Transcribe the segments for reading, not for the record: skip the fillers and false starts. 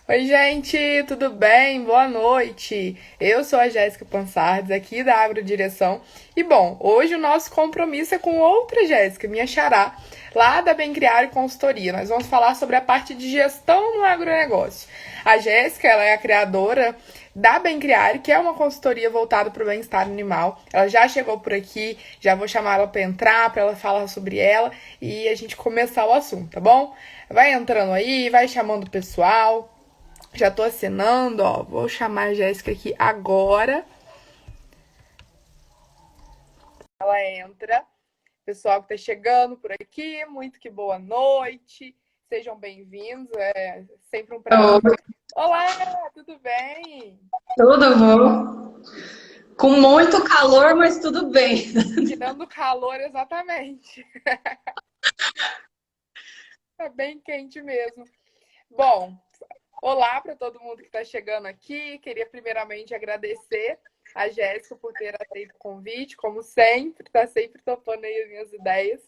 Oi, gente, tudo bem? Boa noite. Eu sou a Jéssica Pansardes, aqui da Agrodireção. E bom, hoje o nosso compromisso é com outra Jéssica, minha xará, lá da Bem Criar e Consultoria. Nós vamos falar sobre a parte de gestão no agronegócio. A Jéssica, ela é a criadora da Bem Criar, que é uma consultoria voltada para o bem-estar animal. Ela já chegou por aqui, já vou chamar ela para entrar, para ela falar sobre ela e a gente começar o assunto, tá bom? Vai entrando aí, vai chamando o pessoal. Já tô assinando, ó. Vou chamar a Jéssica aqui agora. Ela entra. Pessoal que tá chegando por aqui, muito que boa noite. Sejam bem-vindos. É sempre um prazer. Ô, Olá, tudo bem? tudo bom? Com muito calor, mas tudo bem. Tirando o calor, exatamente. Tá bem quente mesmo. Bom, olá para todo mundo que está chegando aqui. Queria primeiramente agradecer a Jéssica por ter aceito o convite, como sempre, está sempre topando aí as minhas ideias.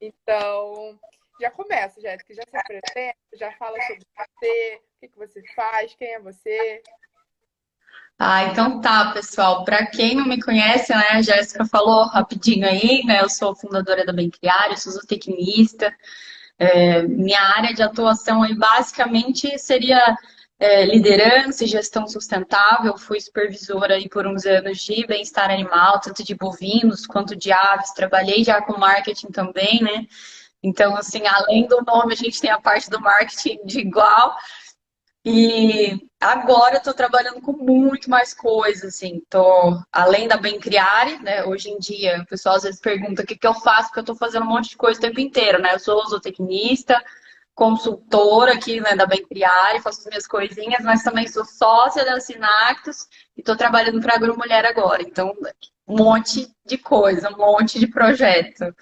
Então, já começa, Jéssica, já se apresenta, já fala sobre você, o que que você faz, quem é você. Então tá, pessoal. Para quem não me conhece, né, a Jéssica falou rapidinho aí, né? Eu sou fundadora da Bem Criar, eu sou zootecnista. Minha área de atuação aí basicamente seria liderança e gestão sustentável. Fui supervisora aí por uns anos de bem-estar animal, tanto de bovinos quanto de aves. Trabalhei já com marketing também, né? Então, assim, além do nome, a gente tem a parte do marketing de igual. E agora eu tô trabalhando com muito mais coisas, assim. Tô, além da Bem Criare, né? Hoje em dia, o pessoal às vezes pergunta o que que eu faço, porque eu tô fazendo um monte de coisa o tempo inteiro, né? Eu sou zootecnista, consultora aqui, né, da Bem Criare, faço as minhas coisinhas, mas também sou sócia da Sinactus e tô trabalhando para a Agromulher agora. Então, um monte de coisa, um monte de projeto.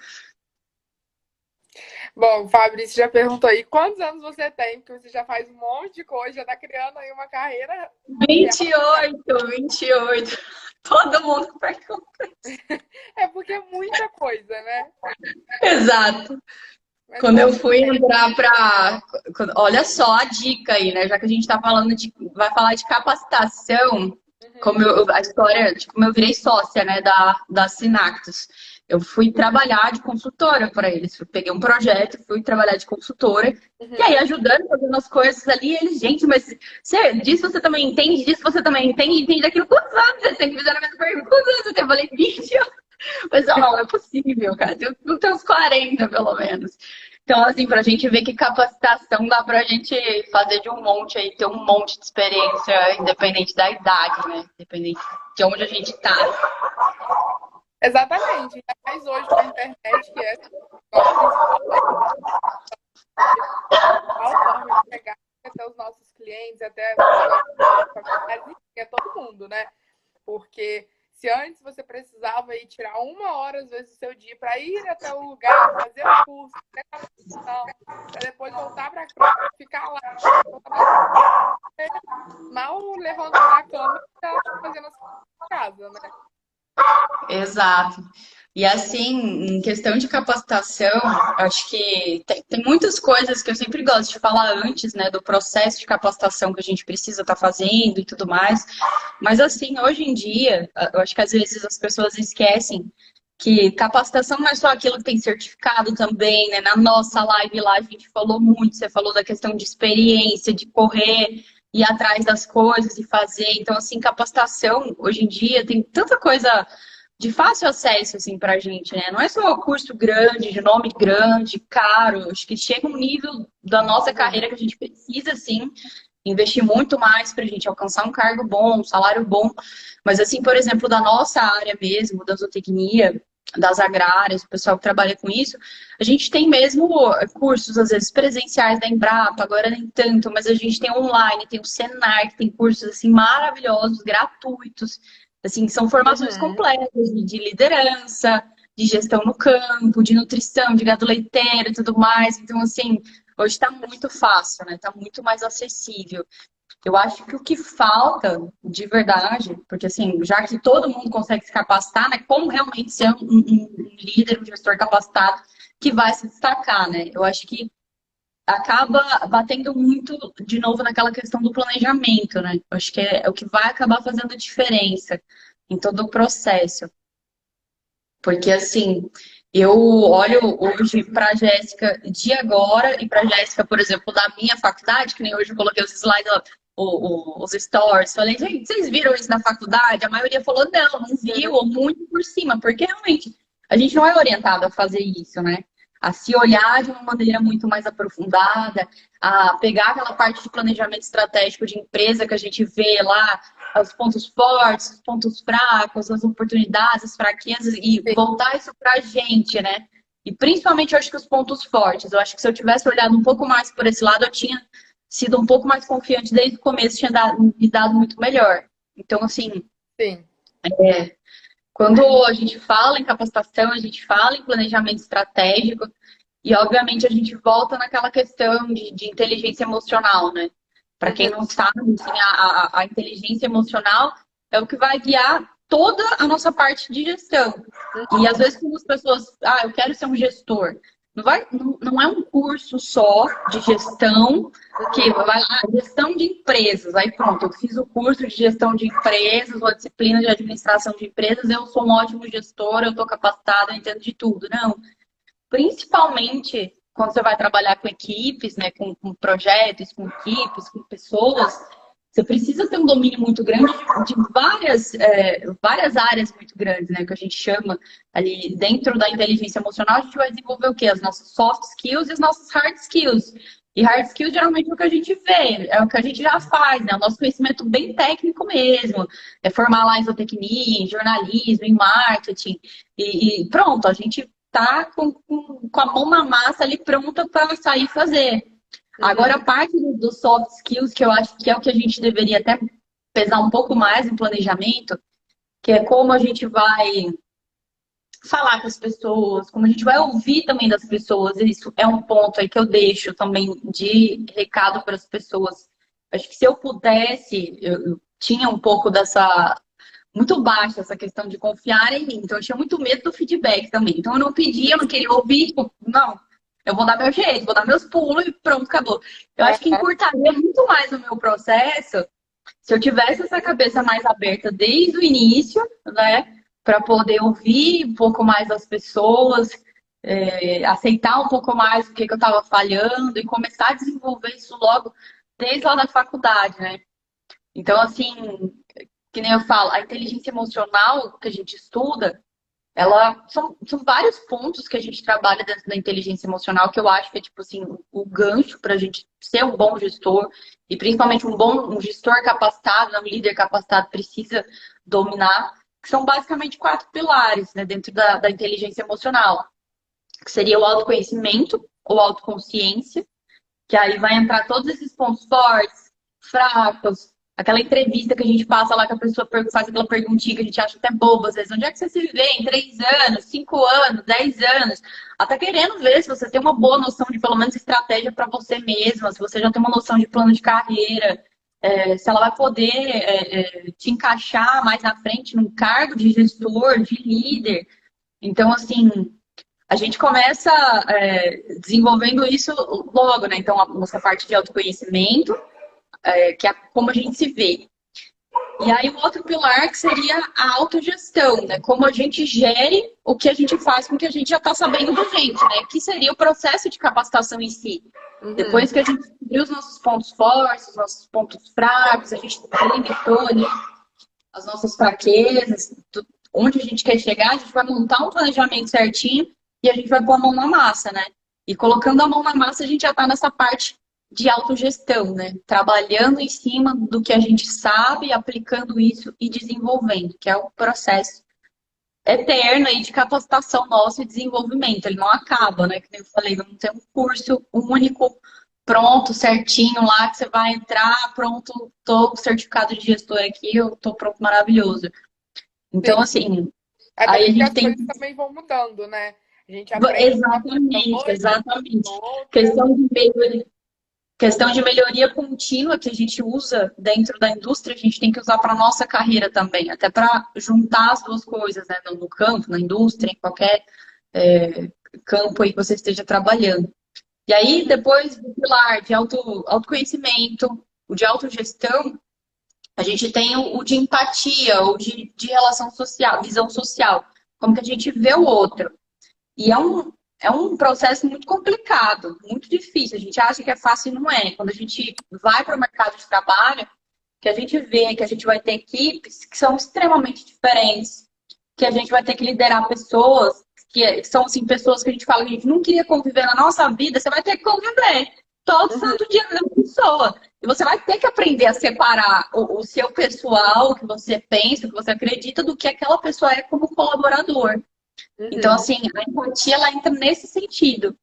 Bom, o Fabrício já perguntou aí quantos anos você tem, porque você já faz um monte de coisa, já tá criando aí uma carreira vinte real. e oito, 28. Todo mundo pergunta. É porque é muita coisa, né? Exato. Mas Quando eu conta fui aí. entrar para. Olha só a dica aí, né? Já que a gente está falando de. Vai falar de capacitação, como Uhum. a história, de como eu virei sócia, né, da Sinactus. Eu fui trabalhar de consultora para eles. Eu peguei um projeto, fui trabalhar de consultora, e aí Uhum. ajudando, fazendo as coisas ali, e eles, gente, mas disso você também entende, disso você também entende, entende daquilo. Quantos anos você tem? Que fizeram a mesma pergunta. Quantos anos você tem? Eu falei, 20 anos. Mas não é possível, cara. Tem uns 40, pelo menos. Então, assim, pra gente ver que capacitação dá pra gente fazer de um monte aí, ter um monte de experiência, independente da idade, né? Independente de onde a gente tá. Exatamente. Ainda mais hoje com a internet, que é a principal forma de chegar até os nossos clientes, até os nossos familiares, enfim, é todo mundo, né? Porque se antes você precisava ir tirar uma hora, às vezes, do seu dia para ir até o lugar, fazer o curso, fazer a capacitação, para depois voltar para casa, ficar lá, mal levantou da cama e tá fazendo as coisas em casa, né? Exato. E assim, em questão de capacitação, acho que tem muitas coisas que eu sempre gosto de falar antes, né, do processo de capacitação que a gente precisa estar fazendo e tudo mais. Mas assim, hoje em dia, eu acho que às vezes as pessoas esquecem que capacitação não é só aquilo que tem certificado também, né? Na nossa live lá a gente falou muito, você falou da questão de experiência, de correr, ir atrás das coisas e fazer. Então, assim, capacitação hoje em dia tem tanta coisa de fácil acesso, assim, pra gente, né? Não é só curso grande, de nome grande, caro. Acho que chega um nível da nossa Uhum. carreira que a gente precisa, sim, investir muito mais pra gente alcançar um cargo bom, um salário bom. Mas, assim, por exemplo, da nossa área mesmo, da zootecnia, das agrárias, o pessoal que trabalha com isso, a gente tem mesmo cursos, às vezes, presenciais da Embrapa, agora nem tanto, mas a gente tem online, tem o Senar, que tem cursos, assim, maravilhosos, gratuitos, assim, são formações Uhum. completas de liderança, de gestão no campo, de nutrição, de gado leiteiro e tudo mais. Então, assim, hoje está muito fácil, né? Está muito mais acessível. Eu acho que o que falta de verdade, porque assim, já que todo mundo consegue se capacitar, né? Como realmente ser um líder, um gestor capacitado que vai se destacar, né? Eu acho que acaba batendo muito de novo naquela questão do planejamento, né? Eu acho que é o que vai acabar fazendo diferença em todo o processo. Porque assim, eu olho hoje para a Jéssica de agora e para a Jéssica, por exemplo, da minha faculdade, que nem hoje eu coloquei os slides, os stories, falei, gente, vocês viram isso na faculdade? A maioria falou, não viu, ou muito por cima, porque realmente a gente não é orientado a fazer isso, né? A se olhar de uma maneira muito mais aprofundada, a pegar aquela parte de planejamento estratégico de empresa que a gente vê lá, os pontos fortes, os pontos fracos, as oportunidades, as fraquezas, e Sim, voltar isso para a gente, né? E principalmente eu acho que os pontos fortes. Eu acho que se eu tivesse olhado um pouco mais por esse lado, eu tinha sido um pouco mais confiante desde o começo, tinha me dado muito melhor. Então, assim, sim. quando a gente fala em capacitação, a gente fala em planejamento estratégico, e obviamente a gente volta naquela questão de inteligência emocional, né? Para quem Uhum. não sabe, assim, a inteligência emocional é o que vai guiar toda a nossa parte de gestão. E às vezes quando as pessoas, eu quero ser um gestor, não é um curso só de gestão que vai lá, gestão de empresas. Aí pronto, eu fiz o curso de gestão de empresas, ou a disciplina de administração de empresas, eu sou um ótimo gestor, eu estou capacitado, eu entendo de tudo. Não, principalmente quando você vai trabalhar com equipes, né, com projetos, com equipes, com pessoas, você precisa ter um domínio muito grande de várias áreas muito grandes, né, que a gente chama ali dentro da inteligência emocional, a gente vai desenvolver o quê? As nossas soft skills e as nossas hard skills. E hard skills geralmente é o que a gente vê, é o que a gente já faz, né? O nosso conhecimento bem técnico mesmo. É formar lá em zootecnia, em jornalismo, em marketing. E pronto, a gente tá com a mão na massa ali pronta para sair e fazer. Agora, a Uhum. parte dos soft skills, que eu acho que é o que a gente deveria até pesar um pouco mais em planejamento, que é como a gente vai falar com as pessoas, como a gente vai ouvir também das pessoas. Isso é um ponto aí que eu deixo também de recado para as pessoas. Acho que se eu pudesse, eu tinha um pouco dessa muito baixa essa questão de confiar em mim. Então, eu tinha muito medo do feedback também. Então, eu não pedia, eu não queria ouvir, tipo, não, eu vou dar meu jeito, vou dar meus pulos e pronto, acabou. Eu acho que Aham. encurtaria muito mais o meu processo se eu tivesse essa cabeça mais aberta desde o início, né, para poder ouvir um pouco mais as pessoas, aceitar um pouco mais o que, que eu estava falhando e começar a desenvolver isso logo desde lá da faculdade, né? Então, assim, que nem eu falo, a inteligência emocional que a gente estuda, ela são vários pontos que a gente trabalha dentro da inteligência emocional que eu acho que é tipo assim, o gancho para a gente ser um bom gestor e principalmente um gestor capacitado, um líder capacitado precisa dominar, que são basicamente quatro pilares, né, dentro da inteligência emocional, que seria o autoconhecimento ou autoconsciência, que aí vai entrar todos esses pontos fortes, fracos, aquela entrevista que a gente passa lá que a pessoa faz aquela perguntinha que a gente acha até boba, às vezes, onde é que você se vê em 3 anos, 5 anos, 10 anos? Ela tá querendo ver se você tem uma boa noção de pelo menos estratégia para você mesma, se você já tem uma noção de plano de carreira, se ela vai poder te encaixar mais na frente num cargo de gestor, de líder. Então, assim, a gente começa desenvolvendo isso logo, né? Então, a nossa parte de autoconhecimento, que é como a gente se vê. E aí, o outro pilar que seria a autogestão, né? Como a gente gere o que a gente faz com o que a gente já está sabendo da gente, né? Que seria o processo de capacitação em si. Uhum. Depois que a gente descobriu os nossos pontos fortes, os nossos pontos fracos, a gente delimitou ali as nossas fraquezas, onde a gente quer chegar, a gente vai montar um planejamento certinho e a gente vai pôr a mão na massa, né? E colocando a mão na massa, a gente já está nessa parte de autogestão, né? Trabalhando em cima do que a gente sabe, aplicando isso e desenvolvendo, que é o processo eterno aí de capacitação nossa e desenvolvimento. Ele não acaba, né? Que nem eu falei, não tem um curso único, pronto, certinho lá, que você vai entrar, pronto, tô com certificado de gestor aqui, eu tô pronto, maravilhoso. Então, Sim. assim, Até aí a porque gente as tem. coisas também vão mudando, né? A gente aprende uma coisa Exatamente, hoje, exatamente. outra. Questão de melhoria, questão de melhoria contínua que a gente usa dentro da indústria, a gente tem que usar para nossa carreira também, até para juntar as duas coisas, né? No campo, na indústria, em qualquer campo aí que você esteja trabalhando. E aí, depois do pilar de autoconhecimento, o de autogestão, a gente tem o de empatia, ou de relação social, visão social, como que a gente vê o outro. E é um processo muito complicado, muito difícil. A gente acha que é fácil e não é. Quando a gente vai para o mercado de trabalho, que a gente vê que a gente vai ter equipes que são extremamente diferentes, que a gente vai ter que liderar pessoas que são assim, pessoas que a gente fala que a gente não queria conviver na nossa vida, você vai ter que conviver todo Uhum. santo dia com a pessoa. E você vai ter que aprender a separar o seu pessoal, o que você pensa, o que você acredita, do que aquela pessoa é como colaborador. Então, Uhum. assim, a empatia, ela entra nesse sentido.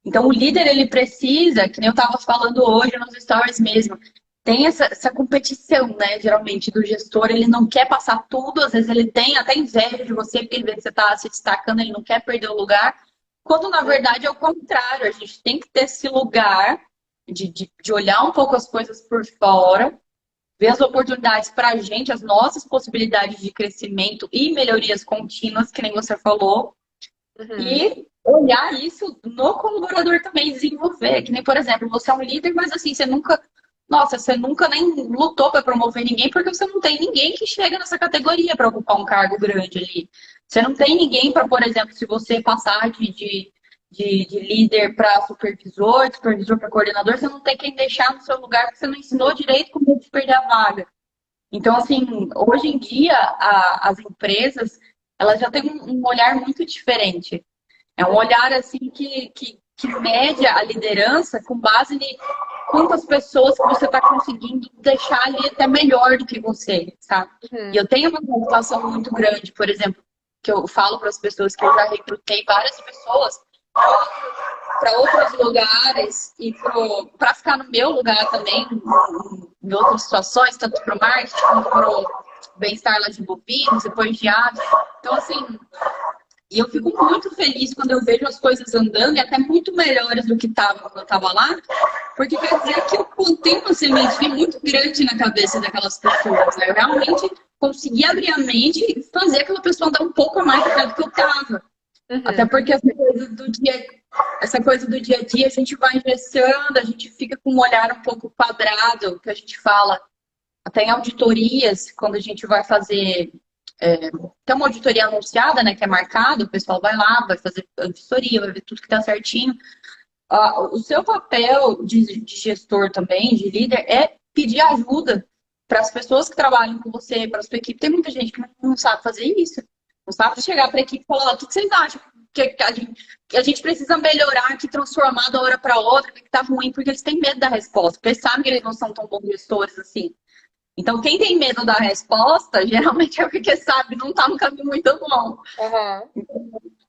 Então, o líder, ele precisa, que nem eu estava falando hoje nos stories mesmo, tem essa competição, né? Geralmente, do gestor, ele não quer passar tudo, às vezes ele tem até inveja de você, porque ele vê que você está se destacando, ele não quer perder o lugar, quando na verdade é o contrário, a gente tem que ter esse lugar de olhar um pouco as coisas por fora, ver as oportunidades para a gente, as nossas possibilidades de crescimento e melhorias contínuas, que nem você falou, Uhum. e olhar isso no colaborador também, desenvolver. Que nem, por exemplo, você é um líder, mas assim, você nunca. Nossa, você nunca nem lutou para promover ninguém, porque você não tem ninguém que chega nessa categoria para ocupar um cargo grande ali. Você não tem ninguém para, por exemplo, se você passar de líder para supervisor, de supervisor para coordenador, você não tem quem deixar no seu lugar, porque você não ensinou direito como medo de perder a vaga. Então, assim, hoje em dia, as empresas, elas já têm um olhar muito diferente. É um olhar assim que mede a liderança com base em quantas pessoas que você está conseguindo deixar ali até melhor do que você, sabe? E Uhum. eu tenho uma preocupação muito grande, por exemplo, que eu falo para as pessoas que eu já recrutei várias pessoas para outros lugares e para ficar no meu lugar também, em outras situações, tanto para o marketing quanto para o bem-estar lá de bovinos, depois de aves. Então, assim, e eu fico muito feliz quando eu vejo as coisas andando e até muito melhores do que estava quando eu estava lá, porque quer dizer que eu plantei uma semente muito grande na cabeça daquelas pessoas. Né? Eu realmente consegui abrir a mente e fazer aquela pessoa andar um pouco a mais do que eu estava. Até Uhum. porque essa coisa do dia a dia, a gente vai engessando, a gente fica com um olhar um pouco quadrado, que a gente fala, até em auditorias, quando a gente vai fazer tem uma auditoria anunciada, né, que é marcada, o pessoal vai lá, vai fazer auditoria, vai ver tudo que está certinho. O seu papel de gestor também, de líder, é pedir ajuda para as pessoas que trabalham com você, para a sua equipe. Tem muita gente que não sabe fazer isso. Não sabe chegar para a equipe e falar: o que vocês acham que a gente precisa melhorar, que transformar da hora para outra, que está ruim, porque eles têm medo da resposta, porque eles sabem que eles não são tão bons gestores assim. Então, quem tem medo da resposta, geralmente é porque sabe, não está no caminho muito bom. Aham.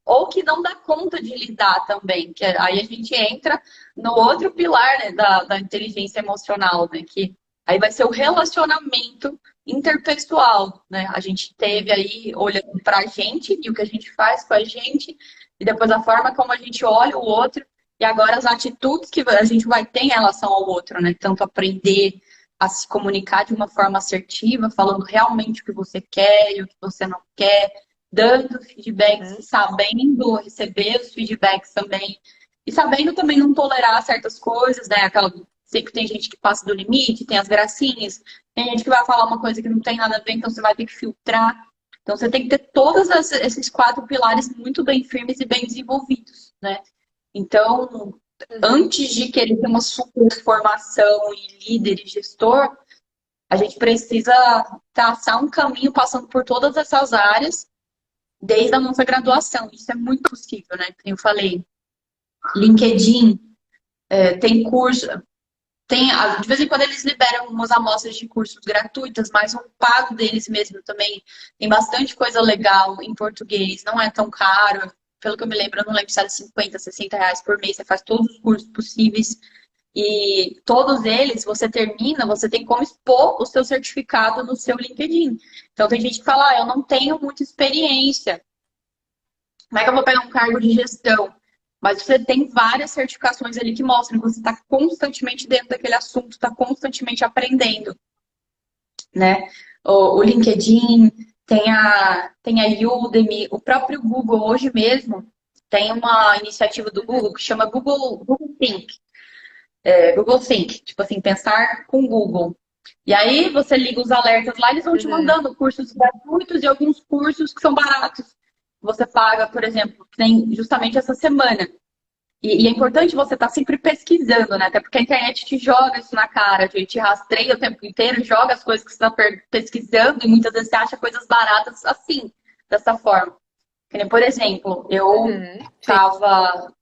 Ou que não dá conta de lidar também. Que aí a gente entra no outro pilar, né, da inteligência emocional, né? Que aí vai ser o relacionamento interpessoal, né? A gente teve aí olhando para a gente e o que a gente faz com a gente, e depois a forma como a gente olha o outro, e agora as atitudes que a gente vai ter em relação ao outro, né? Tanto aprender a se comunicar de uma forma assertiva, falando realmente o que você quer e o que você não quer, dando feedbacks, Uhum. sabendo receber os feedbacks também. E sabendo também não tolerar certas coisas, né? Sempre tem gente que passa do limite, tem as gracinhas, tem gente que vai falar uma coisa que não tem nada a ver, então você vai ter que filtrar. Então você tem que ter todos esses quatro pilares muito bem firmes e bem desenvolvidos, né? Então, Uhum. antes de querer ter uma super formação em líder e gestor, a gente precisa traçar um caminho passando por todas essas áreas desde a nossa graduação. Isso é muito possível, né? Como eu falei, LinkedIn, tem curso, de vez em quando eles liberam umas amostras de cursos gratuitas, mas o pago deles mesmo também tem bastante coisa legal em português, não é tão caro. Pelo que eu me lembro, eu não lembro se era 50, R$ 60 por mês, você faz todos os cursos possíveis. E todos eles, você termina, você tem como expor o seu certificado no seu LinkedIn. Então tem gente que fala, eu não tenho muita experiência. Como é que eu vou pegar um cargo de gestão? Mas você tem várias certificações ali que mostram que você está constantemente dentro daquele assunto, está constantemente aprendendo, né? O LinkedIn, tem a Udemy, o próprio Google hoje mesmo. tem uma iniciativa do Google que chama Google Think. Google Think, tipo assim, pensar com Google. E aí você liga os alertas lá, eles vão te Uhum. mandando cursos gratuitos e alguns cursos que são baratos. Você paga, por exemplo, que tem justamente essa semana. E é importante você estar sempre pesquisando, né? Até porque a internet te joga isso na cara, te rastreia o tempo inteiro, joga as coisas que você está pesquisando e muitas vezes você acha coisas baratas assim, dessa forma. Que nem, por exemplo, eu Uhum. Sim. tava,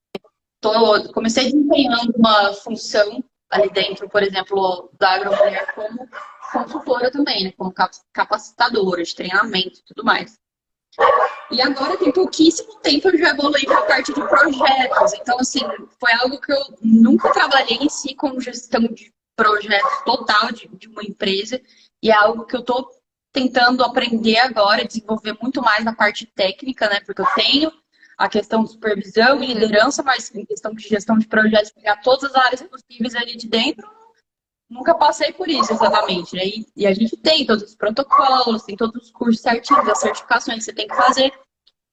comecei desempenhando uma função ali dentro, por exemplo, da Agromulher como consultora também, né? Como capacitadora de treinamento e tudo mais. E agora tem pouquíssimo tempo eu já evoluí para a parte de projetos. Então, assim, foi algo que eu nunca trabalhei em si com gestão de projetos total de uma empresa. E é algo que eu estou tentando aprender agora, desenvolver muito mais na parte técnica, né? Porque eu tenho a questão de supervisão e Uhum. liderança, mas em questão de gestão de projetos, pegar todas as áreas possíveis ali de dentro, nunca passei por isso exatamente, né? E a gente tem todos os protocolos, tem todos os cursos certinhos, as certificações que você tem que fazer.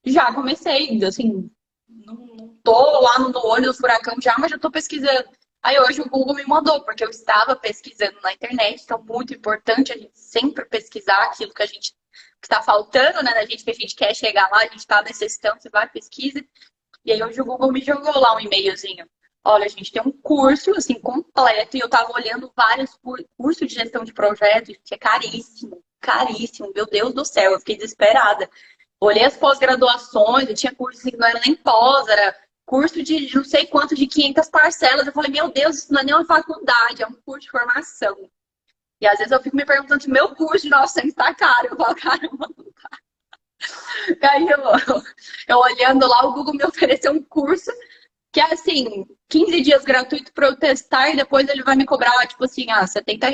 Já comecei, assim, não tô lá no olho do furacão já, mas já tô pesquisando. Aí hoje o Google me mandou, porque eu estava pesquisando na internet, então muito importante a gente sempre pesquisar aquilo que a gente que está faltando, né? Da gente que a gente quer chegar lá, a gente está necessitando, você vai, pesquisa. E aí hoje o Google me jogou lá um e-mailzinho. Olha, a gente tem um curso, assim, completo, e eu tava olhando vários cursos de gestão de projetos, que é caríssimo, caríssimo, meu Deus do céu, eu fiquei desesperada. Olhei as pós-graduações, eu tinha curso assim, que não era nem pós, era curso de não sei quanto, de 500 parcelas. Eu falei, meu Deus, isso não é nem uma faculdade, é um curso de formação. E às vezes eu fico me perguntando se meu curso de 900 tá caro. Eu falo, caramba. E aí eu olhando lá, o Google me ofereceu um curso que é assim, 15 dias gratuito para eu testar e depois ele vai me cobrar, tipo assim, R$ 70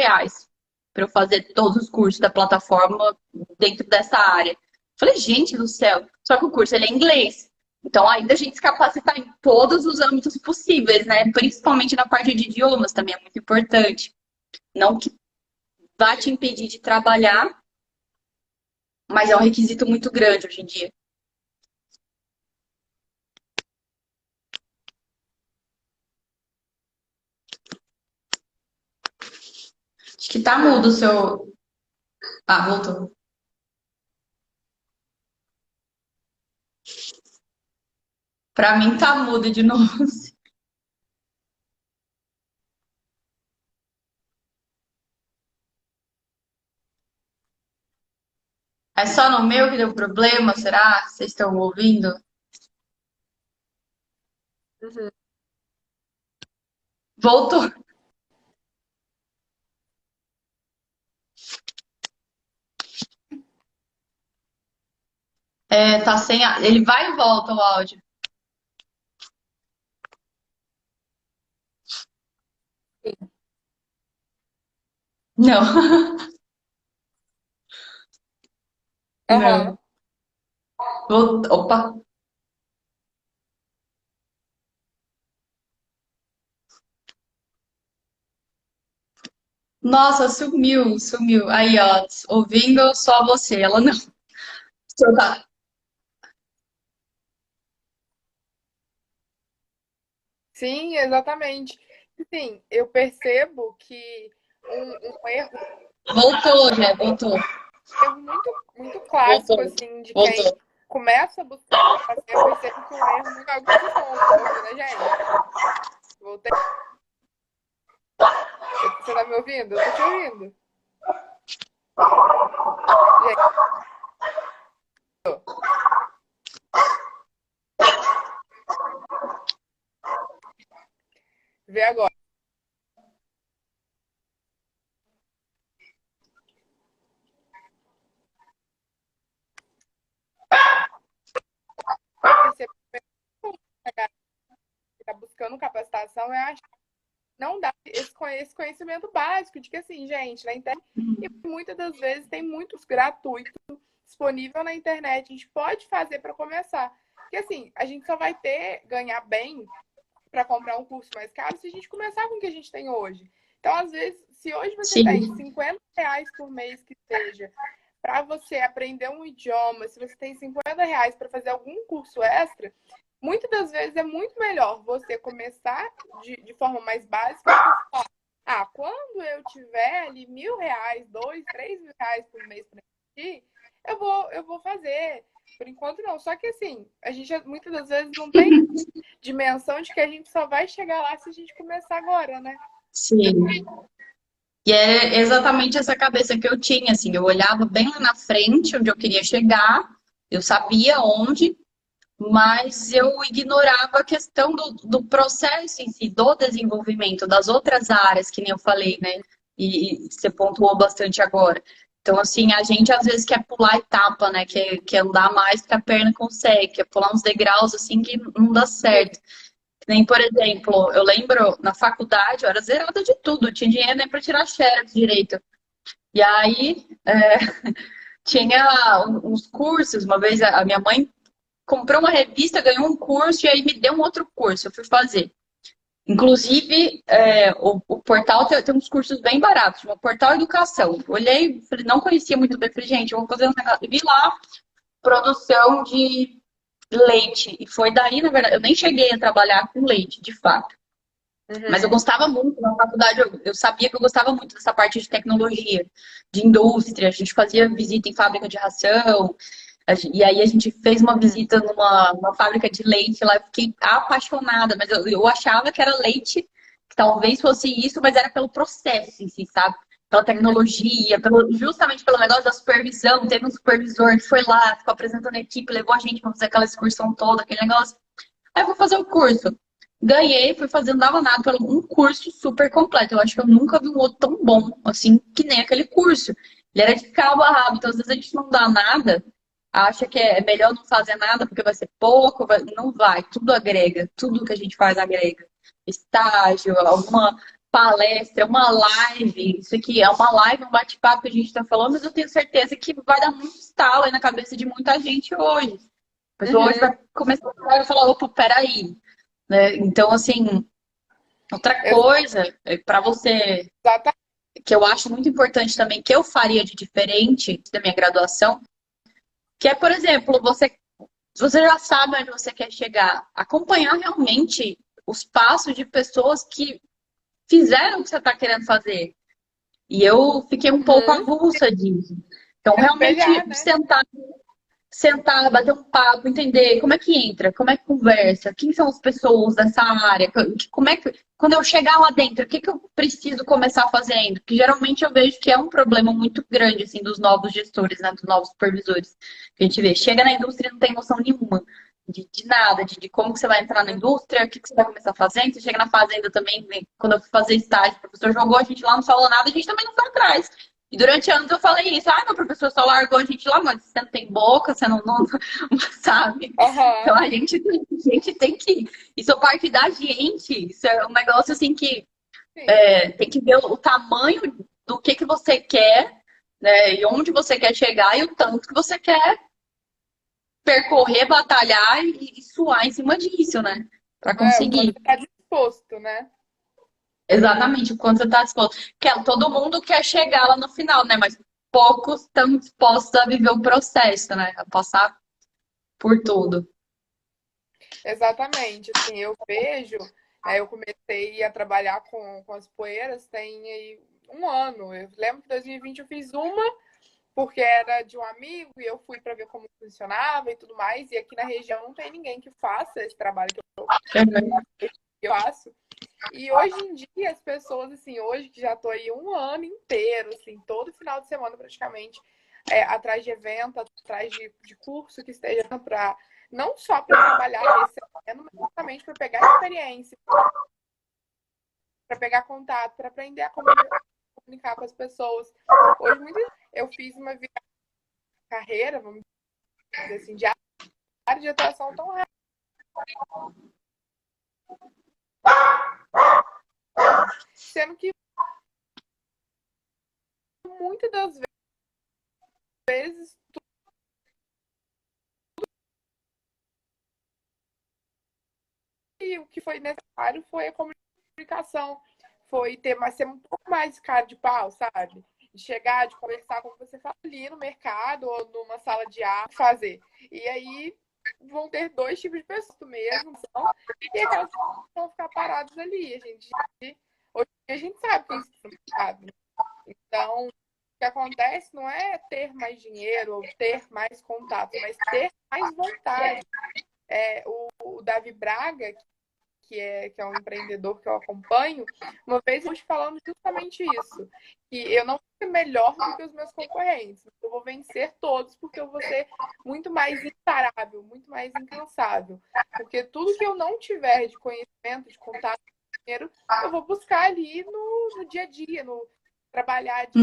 para eu fazer todos os cursos da plataforma dentro dessa área. Falei, gente do céu, só que o curso ele é em inglês. Então, ainda a gente se capacitar em todos os âmbitos possíveis, né? Principalmente na parte de idiomas também é muito importante. Não que vá te impedir de trabalhar, mas é um requisito muito grande hoje em dia. Acho que tá mudo o seu. Ah, voltou. Pra mim tá mudo de novo. É só no meu que deu problema, será? Vocês estão ouvindo? Uhum. Voltou. É, tá sem. Ele vai e volta o áudio. Não, Aham. não. Opa. Nossa, sumiu, sumiu. Aí, ó, ouvindo só você. Ela não. Tá. Sim, exatamente. Sim, eu percebo que um Voltou, já, voltou. erro muito clássico, Voltou. assim, de quem Voltou. começa buscando fazer, eu percebo que um erro muito. Vocês estão ouvindo a gente? Voltei. Você tá me ouvindo? Eu tô te ouvindo. Gente, vê agora. Percebo que a galera que tá buscando capacitação é achar não dá esse conhecimento básico de que, assim, gente, na internet, e muitas das vezes tem muitos gratuitos disponível na internet, a gente pode fazer para começar. Porque, assim, a gente só vai ganhar bem para comprar um curso mais caro se a gente começar com o que a gente tem hoje. Então, às vezes, se hoje você tem Sim. R$ 50 por mês que seja para você aprender um idioma, se você tem R$ 50 para fazer algum curso extra, muitas das vezes é muito melhor você começar de forma mais básica. Ah, quando eu tiver ali R$ 1.000, 2, 3 mil reais por mês para investir, eu vou fazer. Por enquanto não. Só que assim, a gente muitas das vezes não tem dimensão de que a gente só vai chegar lá se a gente começar agora, né? Sim. E é exatamente essa cabeça que eu tinha, assim, eu olhava bem lá na frente, onde eu queria chegar, eu sabia onde, mas eu ignorava a questão do processo em si, do desenvolvimento das outras áreas, que nem eu falei, né? E você pontuou bastante agora. Então, assim, a gente às vezes quer pular etapa, né? Quer andar mais que a perna consegue, quer pular uns degraus assim que não dá certo. Nem, por exemplo, eu lembro na faculdade, eu era zerada de tudo, tinha dinheiro nem para tirar xerox direito. E aí, tinha uns cursos, uma vez a minha mãe comprou uma revista, ganhou um curso e aí me deu um outro curso, eu fui fazer. Inclusive, o portal tem uns cursos bem baratos, chama Portal Educação. Olhei, falei, não conhecia muito bem, falei, gente, eu vou fazer um negócio. E vi lá, produção de leite. E foi daí, na verdade, eu nem cheguei a trabalhar com leite, de fato. Mas eu Uhum. gostava muito, na faculdade eu sabia que eu gostava muito dessa parte de tecnologia, de indústria. A gente fazia visita em fábrica de ração, e aí a gente fez uma Uhum. visita numa fábrica de leite lá, eu fiquei apaixonada, mas eu achava que era leite, que talvez fosse isso, mas era pelo processo em si, sabe? Pela Uhum. tecnologia, justamente pelo negócio da supervisão. Teve um supervisor que foi lá, ficou apresentando a equipe, levou a gente para fazer aquela excursão toda, aquele negócio. Aí eu vou fazer o curso. Ganhei, fui fazer, não dava nada, pelo um curso super completo. Eu acho que eu nunca vi um outro tão bom, assim, que nem aquele curso. Ele era de cabo a rabo, então às vezes a gente não dá nada, acha que é melhor não fazer nada porque vai ser pouco, não vai, tudo agrega, tudo que a gente faz agrega. Estágio, alguma palestra, uma live, isso aqui é uma live, um bate-papo que a gente está falando, mas eu tenho certeza que vai dar muito estalo aí na cabeça de muita gente hoje. A pessoa hoje Uhum. vai começar a falar, opa, peraí, né? Então, assim, outra coisa para você Exatamente. que eu acho muito importante também, que eu faria de diferente da minha graduação, que é, por exemplo, você já sabe onde você quer chegar, acompanhar realmente os passos de pessoas que fizeram o que você está querendo fazer. E eu fiquei um pouco Uhum. avulsa disso. Então, Espelhar, realmente, né? sentar, bater um papo, entender como é que entra, como é que conversa, quem são as pessoas dessa área, como é que, quando eu chegar lá dentro, o que que eu preciso começar fazendo? Que geralmente eu vejo que é um problema muito grande, assim, dos novos gestores, né, dos novos supervisores. Que a gente vê, chega na indústria e não tem noção nenhuma de nada, de como que você vai entrar na indústria, o que que você vai começar fazendo. Você chega na fazenda também, né, quando eu fui fazer estágio, o professor jogou a gente lá, não falou nada, a gente também não foi atrás. E durante anos eu falei isso. Ah, meu professor só largou a gente lá, mas você não tem boca, você não sabe? Aham. Então a gente tem que. Isso parte da gente. Isso é um negócio assim que Sim. tem que ver o tamanho do que você quer, né? E onde você quer chegar e o tanto que você quer percorrer, batalhar e suar em cima disso, né? Para É, o quanto conseguir. você está disposto, né? Exatamente, o quanto você está disposto. Todo mundo quer chegar lá no final, né? Mas poucos estão dispostos a viver o processo, né? A passar por tudo. Exatamente. Assim, eu vejo, eu comecei a trabalhar com as poeiras tem aí um ano. Eu lembro que em 2020 eu fiz uma, porque era de um amigo e eu fui para ver como funcionava e tudo mais. E aqui na região não tem ninguém que faça esse trabalho Uhum. eu faço. E hoje em dia, as pessoas, assim, hoje que já tô aí um ano inteiro, assim, todo final de semana praticamente, atrás de evento, atrás de curso que esteja para não só para trabalhar recebendo, mas também para pegar experiência, para pegar contato, para aprender a comunicar com as pessoas. Hoje, muito, eu fiz uma carreira, vamos dizer assim, de área de atuação tão rápida, sendo que muitas das vezes o que foi necessário foi a comunicação, foi ser um pouco mais cara de pau, sabe? De chegar, de conversar, como você fala ali no mercado ou numa sala de aula, fazer. E aí, vão ter dois tipos de pessoas mesmo, são, e aquelas pessoas vão ficar paradas ali. Hoje em dia a gente sabe que isso é complicado, né? Então, o que acontece não é ter mais dinheiro ou ter mais contato, mas ter mais vontade. O Davi Braga, que é um empreendedor que eu acompanho, uma vez eu falando justamente isso, que eu não vou ser melhor do que os meus concorrentes, eu vou vencer todos, porque eu vou ser muito mais imparável, muito mais incansável, porque tudo que eu não tiver de conhecimento, de contato com dinheiro, eu vou buscar ali no dia a dia, no trabalhar de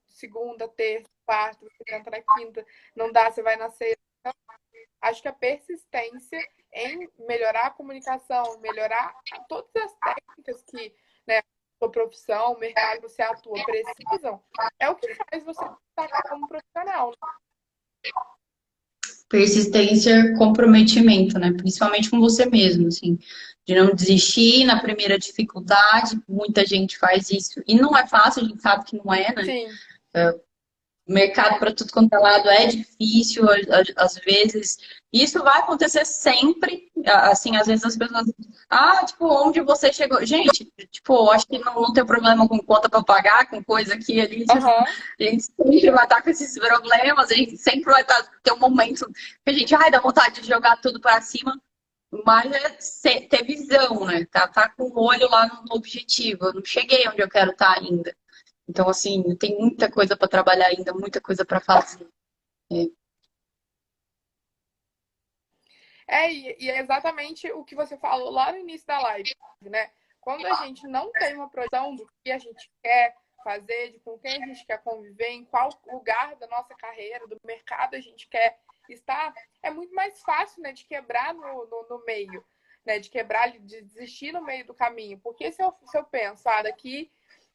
segunda, terça, quarta, você tenta na quinta, não dá, você vai na sexta. Acho que a persistência em melhorar a comunicação, melhorar todas as técnicas que, né, a sua profissão, o mercado que você atua precisam, é o que faz você destacar como profissional. Persistência, comprometimento, né? Principalmente com você mesmo, assim, de não desistir na primeira dificuldade. Muita gente faz isso e não é fácil, a gente sabe que não é, né? Sim. Mercado para tudo quanto é lado é difícil, às vezes. Isso vai acontecer sempre. Assim, às vezes as pessoas. Tipo, onde você chegou? Gente, tipo, acho que não tem problema com conta para pagar, com coisa aqui ali. Uhum. A gente sempre vai estar com esses problemas, a gente sempre vai ter um momento que a gente dá vontade de jogar tudo para cima. Mas é ter visão, né? Tá com o olho lá no objetivo. Eu não cheguei onde eu quero estar ainda. Então, assim, tem muita coisa para trabalhar ainda, muita coisa para fazer. E é exatamente o que você falou lá no início da live, né? Quando a gente não tem uma projeção do que a gente quer fazer, de com quem a gente quer conviver, em qual lugar da nossa carreira, do mercado a gente quer estar, é muito mais fácil, né, de quebrar no meio, né, de quebrar, de desistir no meio do caminho. Porque se eu penso, daqui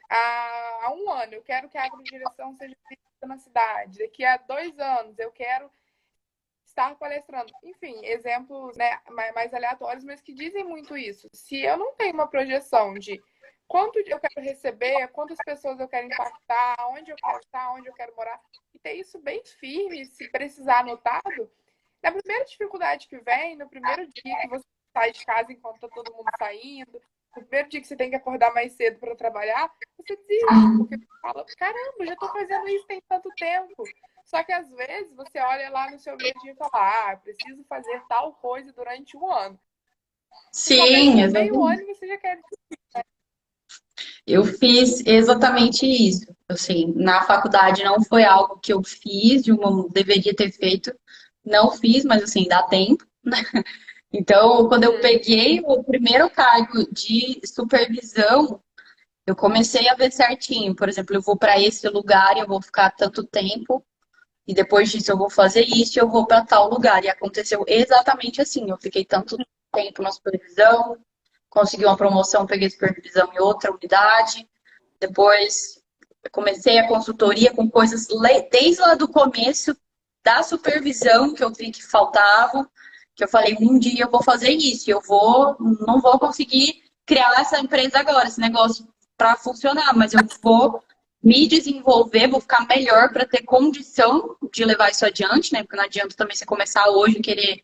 a um ano eu quero que a agrodireção seja vista na cidade, daqui a 2 anos eu quero estar palestrando. Enfim, exemplos, né, mais aleatórios, mas que dizem muito isso. Se eu não tenho uma projeção de quanto eu quero receber, quantas pessoas eu quero impactar, onde eu quero estar, onde eu quero morar, e ter isso bem firme, se precisar anotado, na primeira dificuldade que vem, no primeiro dia que você sai de casa enquanto está todo mundo saindo, no primeiro dia que você tem que acordar mais cedo para trabalhar, você desiste, porque você fala, caramba, já estou fazendo isso tem tanto tempo. Só que às vezes você olha lá no seu objetivo e fala, preciso fazer tal coisa durante um ano. Sim, No meio ano exatamente. você já quer. Eu fiz exatamente isso. Assim, na faculdade não foi algo que eu fiz, deveria ter feito. Não fiz, mas assim, dá tempo. Então, quando eu peguei o primeiro cargo de supervisão, eu comecei a ver certinho. Por exemplo, eu vou para esse lugar e eu vou ficar tanto tempo. E depois disso eu vou fazer isso e eu vou para tal lugar. E aconteceu exatamente assim. Eu fiquei tanto tempo na supervisão, consegui uma promoção, peguei supervisão em outra unidade. Depois eu comecei a consultoria com coisas desde lá do começo da supervisão que eu vi que faltavam, que eu falei, um dia eu vou fazer isso, não vou conseguir criar essa empresa agora, esse negócio para funcionar, mas eu vou me desenvolver, vou ficar melhor para ter condição de levar isso adiante, né? Porque não adianta também você começar hoje e querer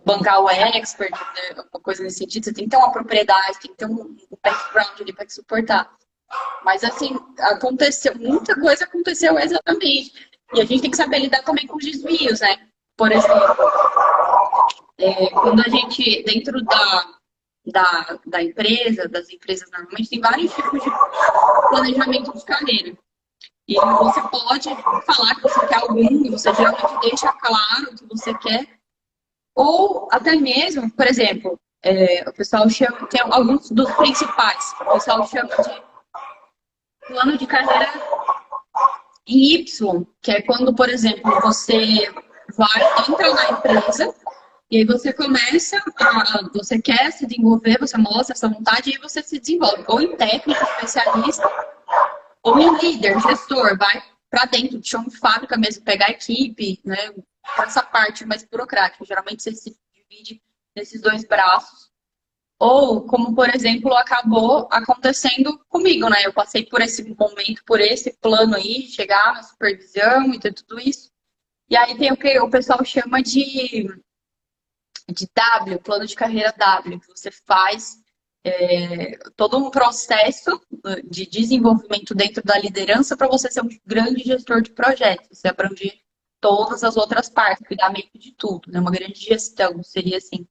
bancar o expert, né? Alguma coisa nesse sentido. Você tem que ter uma propriedade, tem que ter um background ali para te suportar. Mas assim, muita coisa aconteceu exatamente. E a gente tem que saber lidar também com os desvios, né? Por exemplo, quando a gente, dentro da empresa, das empresas normalmente, tem vários tipos de planejamento de carreira. E você pode falar que você quer algum, e você geralmente deixa claro o que você quer. Ou até mesmo, por exemplo, o pessoal chama, tem alguns dos principais, o pessoal chama de plano de carreira em Y, que é quando, por exemplo, você entra na empresa e aí você você quer se desenvolver, você mostra essa vontade e aí você se desenvolve, ou em técnico, especialista, ou em líder, gestor, vai para dentro de chão de fábrica mesmo, pegar a equipe, né? Essa parte mais burocrática. Geralmente você se divide nesses dois braços. Ou, como por exemplo, acabou acontecendo comigo, né? Eu passei por esse momento, por esse plano aí, chegar na supervisão e ter tudo isso. E aí tem o que o pessoal chama de W, plano de carreira W, que você faz todo um processo de desenvolvimento dentro da liderança para você ser um grande gestor de projetos. Você abranger todas as outras partes, cuidar meio que de tudo, né? Uma grande gestão, seria assim.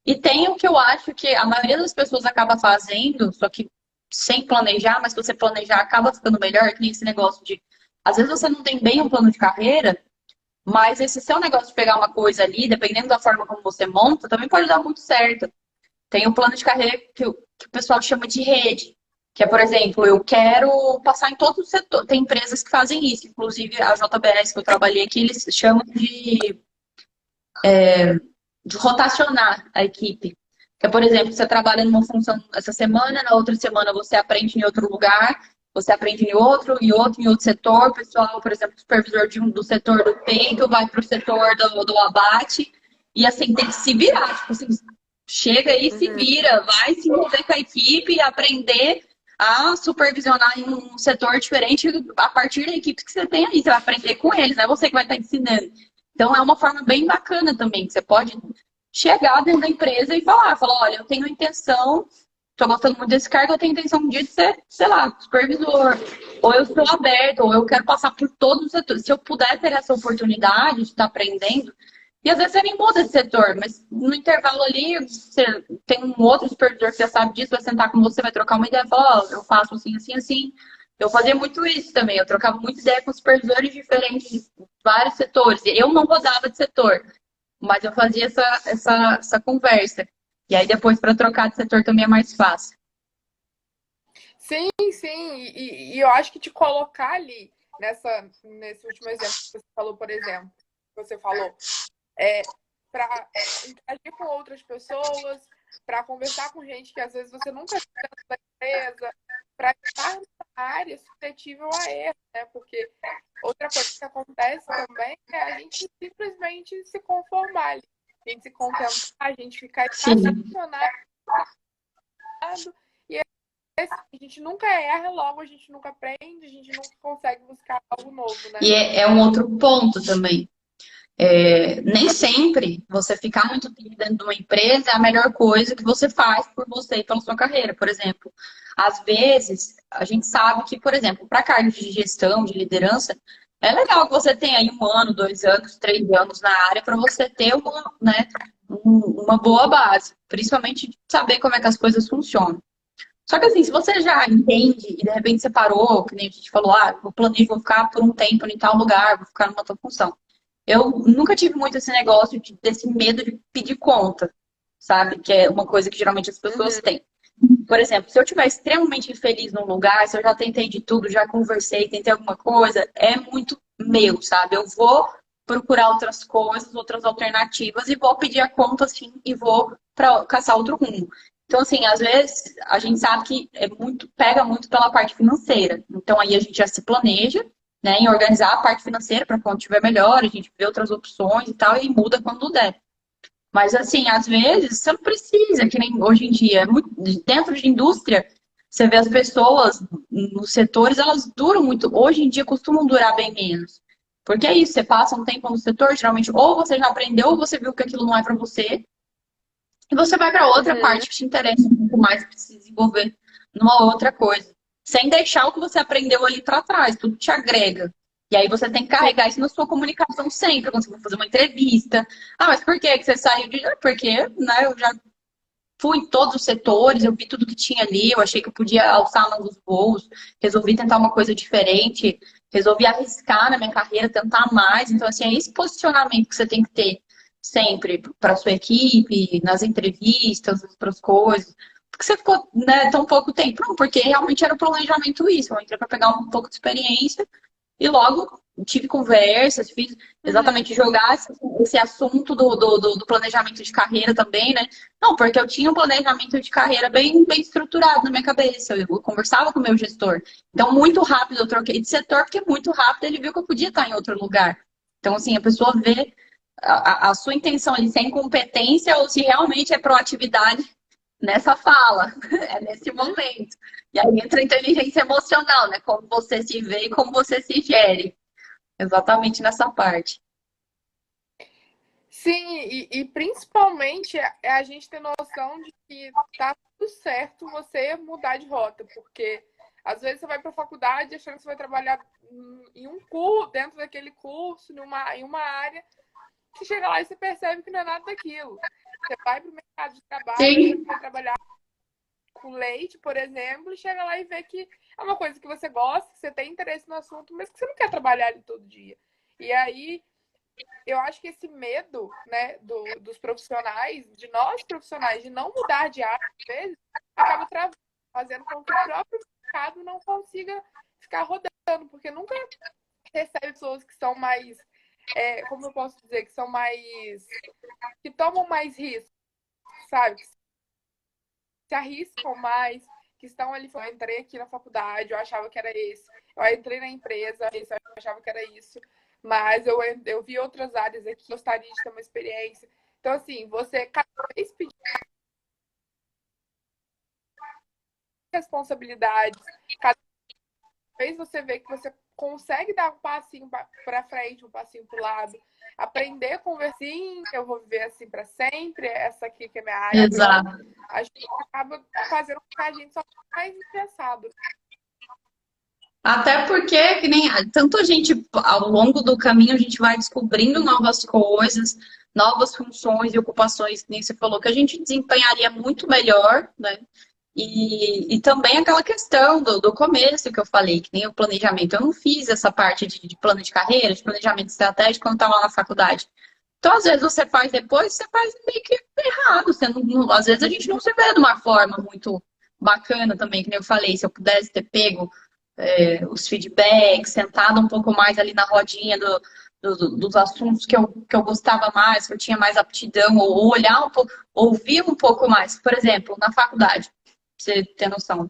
E tem o que eu acho que a maioria das pessoas acaba fazendo, só que sem planejar, mas se você planejar acaba ficando melhor, que nem esse negócio de. Às vezes você não tem bem um plano de carreira, mas esse seu negócio de pegar uma coisa ali, dependendo da forma como você monta, também pode dar muito certo. Tem um plano de carreira que o pessoal chama de rede, que é, por exemplo, eu quero passar em todos os setores. Tem empresas que fazem isso, inclusive a JBS que eu trabalhei aqui, eles chamam de rotacionar a equipe. Que é, por exemplo, você trabalha numa função essa semana, na outra semana você aprende em outro lugar, você aprende em outro setor. O pessoal, por exemplo, o supervisor do setor do peito vai para o setor do abate. E assim, tem que se virar. Tipo assim, chega aí, se vira, vai se envolver com a equipe, aprender a supervisionar em um setor diferente a partir da equipe que você tem aí. Você vai aprender com eles, não é você que vai estar ensinando. Então é uma forma bem bacana também, que você pode chegar dentro da empresa e falar, olha, eu tenho a intenção, estou gostando muito desse cargo, eu tenho a intenção um dia de ser, sei lá, supervisor, ou eu estou aberto, ou eu quero passar por todos os setores. Se eu puder ter essa oportunidade de estar aprendendo, e às vezes você nem muda de setor, mas no intervalo ali, você tem um outro supervisor que já sabe disso, vai sentar com você, vai trocar uma ideia e falar, eu faço assim, assim, assim. Eu fazia muito isso também, eu trocava muita ideia com supervisores diferentes de vários setores. E eu não rodava de setor, mas eu fazia essa conversa. E aí depois para trocar de setor também é mais fácil. Sim, sim, e eu acho que te colocar ali nesse último exemplo que você falou, por exemplo, que você falou, para interagir com outras pessoas, para conversar com gente que às vezes você nunca viu dentro da empresa, para estar numa área suscetível a erro, né? Porque outra coisa que acontece também é a gente simplesmente se conformar ali, a gente se contentar, a gente ficar Sim. estacionado e a gente nunca erra, logo a gente nunca aprende, a gente nunca consegue buscar algo novo, né? E é um outro ponto também. Nem sempre você ficar muito tempo dentro de uma empresa é a melhor coisa que você faz por você e pela sua carreira. Por exemplo, às vezes a gente sabe que, por exemplo, para cargos de gestão, de liderança, é legal que você tenha aí 1 ano, 2 anos, 3 anos na área para você ter uma boa base, principalmente de saber como é que as coisas funcionam. Só que assim, se você já entende e de repente você parou, que nem a gente falou, eu planejo, vou ficar por um tempo em tal lugar, vou ficar numa tal função. Eu nunca tive muito esse negócio desse medo de pedir conta, sabe? Que é uma coisa que geralmente as pessoas têm. Por exemplo, se eu estiver extremamente infeliz num lugar, se eu já tentei de tudo, já conversei, tentei alguma coisa, é muito meu, sabe? Eu vou procurar outras coisas, outras alternativas e vou pedir a conta assim e vou para caçar outro rumo. Então, assim, às vezes a gente sabe que pega muito pela parte financeira. Então, aí a gente já se planeja, né, em organizar a parte financeira para quando tiver melhor, a gente vê outras opções e tal, e muda quando der. Mas, assim, às vezes você não precisa, que nem hoje em dia, dentro de indústria, você vê as pessoas nos setores, elas duram muito. Hoje em dia costumam durar bem menos. Porque é isso, você passa um tempo no setor, geralmente, ou você já aprendeu, ou você viu que aquilo não é para você, e você vai para outra parte que te interessa um pouco mais, para se desenvolver numa outra coisa. Sem deixar o que você aprendeu ali para trás, tudo te agrega. E aí você tem que carregar isso na sua comunicação sempre, quando você for fazer uma entrevista. Mas por que você saiu de. Porque, né, eu já fui em todos os setores, eu vi tudo que tinha ali, eu achei que eu podia alçar novos voos, resolvi tentar uma coisa diferente, resolvi arriscar na minha carreira, tentar mais. Então, assim, é esse posicionamento que você tem que ter sempre para sua equipe, nas entrevistas, nas outras coisas. Por que você ficou, né, tão pouco tempo? Não, porque realmente era o planejamento isso. Eu entrei para pegar um pouco de experiência e logo tive conversas, fiz exatamente jogar esse assunto do planejamento de carreira também, né? Não, porque eu tinha um planejamento de carreira bem estruturado na minha cabeça. Eu conversava com o meu gestor. Então, muito rápido eu troquei de setor, porque muito rápido ele viu que eu podia estar em outro lugar. Então, assim, a pessoa vê a sua intenção ali sem competência ou se realmente é proatividade nessa fala, é nesse momento. E aí entra a inteligência emocional, né? Como você se vê e como você se gere. Exatamente nessa parte. Sim, e principalmente a gente ter noção de que tá tudo certo você mudar de rota, porque às vezes você vai para a faculdade achando que você vai trabalhar em um curso, dentro daquele curso, em uma área, você chega lá e você percebe que não é nada daquilo. Você vai para o mercado de trabalho, achando Sim, que vai trabalhar com leite, por exemplo, e chega lá e vê que é uma coisa que você gosta, que você tem interesse no assunto, mas que você não quer trabalhar ali todo dia. E aí eu acho que esse medo, né, dos profissionais, de nós profissionais, de não mudar de área, às vezes, acaba travando, fazendo com que o próprio mercado não consiga ficar rodando, porque nunca recebe pessoas que são mais, como eu posso dizer, que são mais, que tomam mais risco, sabe? Que se arriscam mais, que estão ali. Eu entrei aqui na faculdade, eu achava que era esse. Eu entrei na empresa, eu achava que era isso. Mas eu vi outras áreas aqui, gostaria de ter uma experiência. Então, assim, você cada vez pedir responsabilidades, cada vez você vê que você consegue dar um passinho para frente, um passinho para o lado, aprender a conversar assim, eu vou viver assim para sempre, essa aqui que é minha área agora, exato. a gente acaba fazendo com que a gente só fique mais interessado. Até porque, que nem tanto a gente, ao longo do caminho, a gente vai descobrindo novas coisas, novas funções e ocupações, que nem você falou, que a gente desempenharia muito melhor, né? E também aquela questão do começo que eu falei, que nem o planejamento. Eu não fiz essa parte de plano de carreira, de planejamento estratégico, quando estava lá na faculdade. Então, às vezes, você faz depois, você faz meio que errado. Você às vezes, a gente não se vê de uma forma muito bacana também, que nem eu falei, se eu pudesse ter pego os feedbacks, sentado um pouco mais ali na rodinha dos assuntos que eu gostava mais, que eu tinha mais aptidão, ou olhar um pouco, ouvir um pouco mais. Por exemplo, na faculdade, pra você ter noção.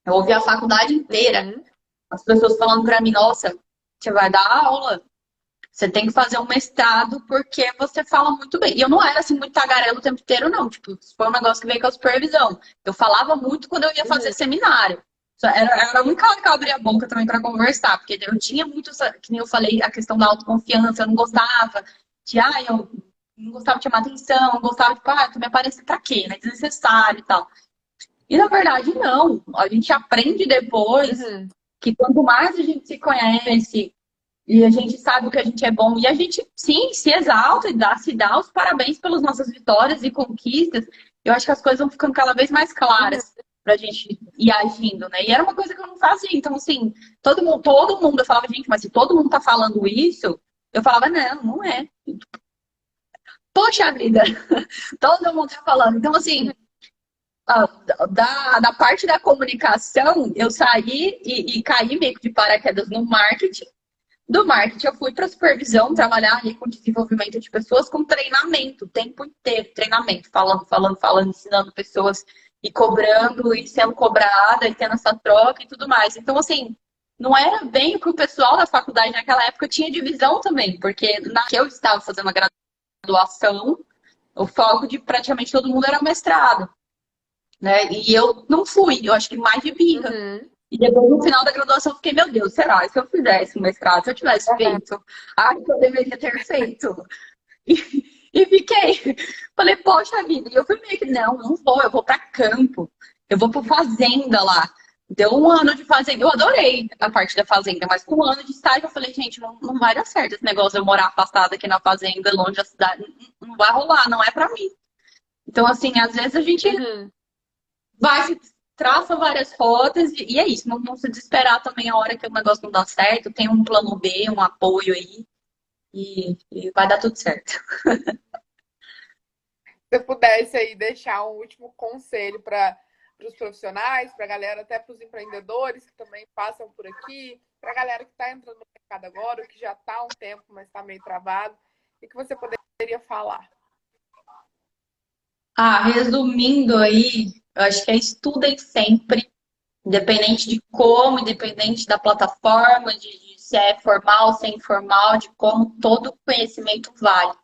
Eu ouvi a faculdade inteira, Uhum. as pessoas falando para mim, nossa, você vai dar aula, você tem que fazer um mestrado porque você fala muito bem. E eu não era assim muito tagarela o tempo inteiro, não. Tipo, foi um negócio que veio com a supervisão. Eu falava muito quando eu ia fazer Uhum. seminário. Era a única hora que eu abria a boca também para conversar, porque eu tinha muito, que nem eu falei, a questão da autoconfiança, eu não gostava eu não gostava de chamar atenção, não gostava de, tu me aparece pra quê, né? Desnecessário e tal. E na verdade, não. A gente aprende depois Uhum. que quanto mais a gente se conhece, e a gente sabe o que a gente é bom. E a gente, sim, se exalta e se dá os parabéns pelas nossas vitórias e conquistas. Eu acho que as coisas vão ficando cada vez mais Uhum. claras pra gente ir agindo, né? E era uma coisa que eu não fazia. Então, assim, todo mundo, eu falava, gente, mas se todo mundo tá falando isso, eu falava, não, não é. Poxa vida, todo mundo tá falando. Então, Uhum. assim, da parte da comunicação, eu saí e caí meio que de paraquedas no marketing. Do marketing, eu fui para supervisão, trabalhar ali com desenvolvimento de pessoas, com treinamento, o tempo inteiro, treinamento, falando, ensinando pessoas e cobrando e sendo cobrada e tendo essa troca e tudo mais. Então, assim, não era bem o que o pessoal da faculdade naquela época tinha divisão também, porque na que eu estava fazendo a graduação, o foco de praticamente todo mundo era o mestrado, né? E eu não fui, eu acho que mais de birra. Uhum. E depois, no final da graduação, eu fiquei, meu Deus, será? Se eu fizesse um mestrado, se eu tivesse Uhum. feito, acho que eu deveria ter feito. E, e fiquei, falei, poxa vida. E eu fui meio que, não vou, eu vou para campo, eu vou para fazenda lá. Deu um ano de fazenda, eu adorei a parte da fazenda, mas com um ano de estágio eu falei, gente, não vai dar certo esse negócio de eu morar afastada aqui na fazenda, longe da cidade, não vai rolar, não é para mim. Então, assim, às vezes a gente Uhum. vai, traça várias rotas e é isso. Não se desesperar também a hora que o negócio não dá certo. Tem um plano B, um apoio aí e vai dar tudo certo. Se eu pudesse aí deixar um último conselho para os profissionais, para a galera, até para os empreendedores que também passam por aqui, para a galera que está entrando no mercado agora, que já está há um tempo, mas está meio travado, e que você poderia falar. Resumindo aí, eu acho que é estudem sempre, independente de como, independente da plataforma, de se é formal, se é informal, de como todo conhecimento vale.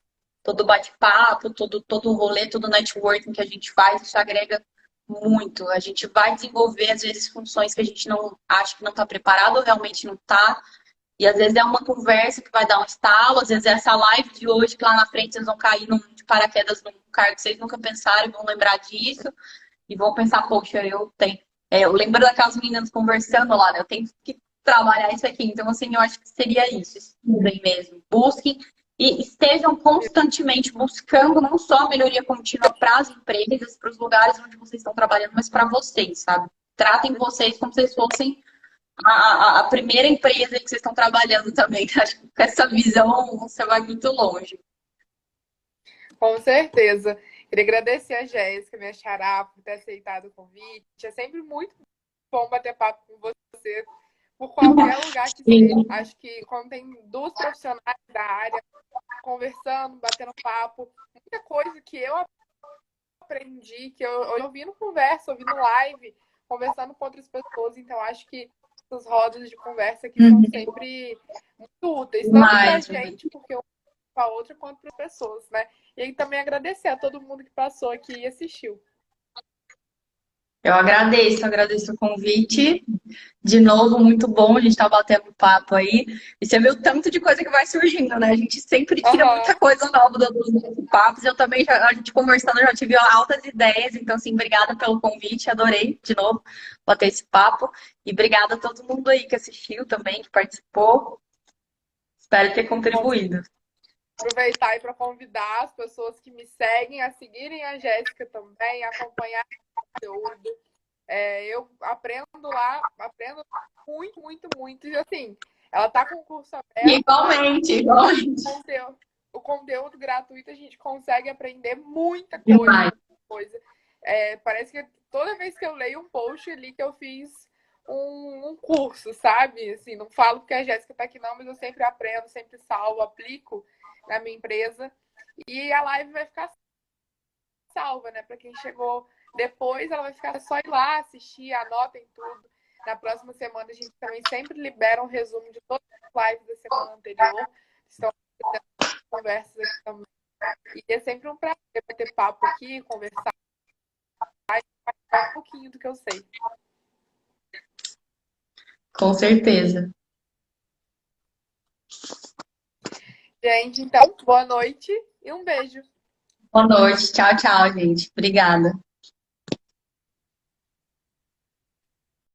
Todo bate-papo, todo rolê, todo networking que a gente faz, isso agrega muito. A gente vai desenvolver, às vezes, funções que a gente não acha que não está preparado ou realmente não está. E às vezes é uma conversa que vai dar um estalo, às vezes é essa live de hoje, que lá na frente vocês vão cair de paraquedas num cargo que vocês nunca pensaram e vão lembrar disso, e vão pensar, poxa, eu tenho. Eu lembro daquelas meninas conversando lá, né? Eu tenho que trabalhar isso aqui. Então, assim, eu acho que seria isso. Estudem mesmo. Busquem e estejam constantemente buscando não só a melhoria contínua para as empresas, para os lugares onde vocês estão trabalhando, mas para vocês, sabe? Tratem vocês como se vocês fossem a primeira empresa que vocês estão trabalhando também. Acho que com essa visão você vai muito longe. Com certeza. Queria agradecer a Jéssica, minha xará, por ter aceitado o convite. É sempre muito bom bater papo com você, por qualquer lugar que seja. Sim. Acho que quando tem duas profissionais da área conversando, batendo papo, muita coisa que eu aprendi, que eu ouvindo conversa, ouvindo live, conversando com outras pessoas. Então, acho que essas rodas de conversa aqui são sempre muito úteis, tanto para a Mais, gente, porque eu com a outra, quanto para as pessoas, né? E aí também agradecer a todo mundo que passou aqui e assistiu. eu agradeço o convite. De novo, muito bom a gente estar batendo papo aí. E você viu o tanto de coisa que vai surgindo, né? A gente sempre tira Aham. muita coisa nova dos papos. Eu também, a gente conversando, já tive altas ideias. Então, assim, obrigada pelo convite. Adorei, de novo, bater esse papo. E obrigada a todo mundo aí que assistiu também, que participou. Espero ter contribuído. Aproveitar e para convidar as pessoas que me seguem a seguirem a Jéssica também, a acompanhar o conteúdo. Eu aprendo lá, aprendo muito, muito, muito. E assim, ela tá com o curso aberto, mas Igualmente, igualmente. o conteúdo gratuito a gente consegue aprender muita coisa, Demais. muita coisa. Parece que toda vez que eu leio um post ali que eu fiz um curso, sabe? Assim, não falo porque a Jéssica tá aqui não, mas eu sempre aprendo, sempre salvo, aplico na minha empresa. E a live vai ficar salva, né? Para quem chegou depois, ela vai ficar só ir lá assistir, anotem tudo. Na próxima semana a gente também sempre libera um resumo de todas as lives da semana anterior. Estão conversas aqui também. E é sempre um prazer ter papo aqui, conversar um pouquinho do que eu sei. Com certeza. Gente, então, boa noite e um beijo. Boa noite. Tchau, tchau, gente. Obrigada.